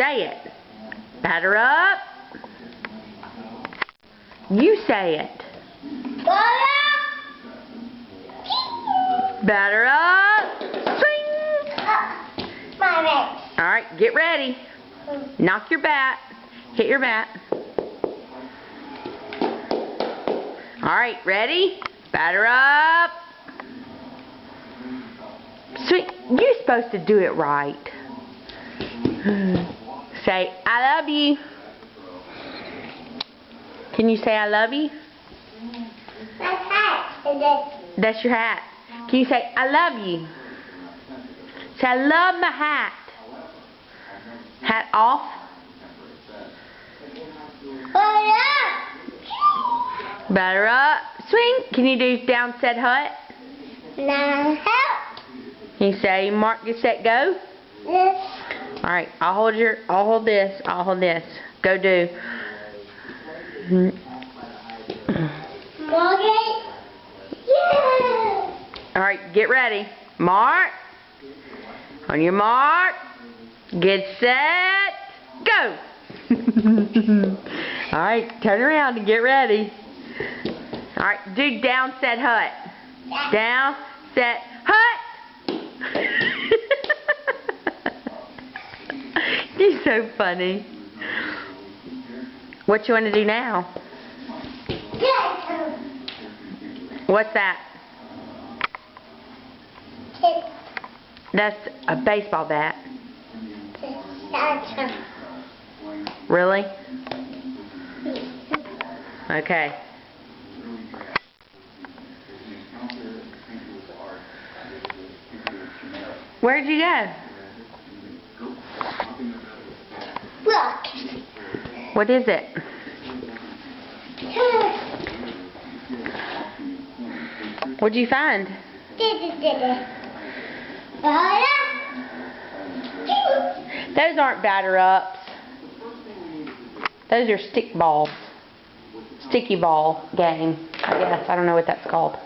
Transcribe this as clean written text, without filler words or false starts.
Say it. Batter up. You say it. Batter up. Swing. Alright, get ready. Knock your bat. Hit your bat. Alright, ready? Batter up. Swing. You're supposed to do it right. Say, I love you. Can you say I love you? That's your hat. Can you say, I love you? Say, I love my hat. Hat off. Batter up. Swing. Can you do down, set, hut? No. Can you say, mark, get, set, go? Yes. Alright, I'll hold this. I'll hold this. Go do. Margaret. Yeah. Alright, get ready. Mark. On your mark. Get set. Go. Alright, turn around and get ready. Alright, do down, set, hut. Down, set, hut. You're so funny. What you want to do now? What's that? That's a baseball bat. Really? Okay. Where'd you go? Look. What is it? What'd you find? Those aren't batter ups. Those are stick balls. Sticky ball game, I guess. I don't know what that's called.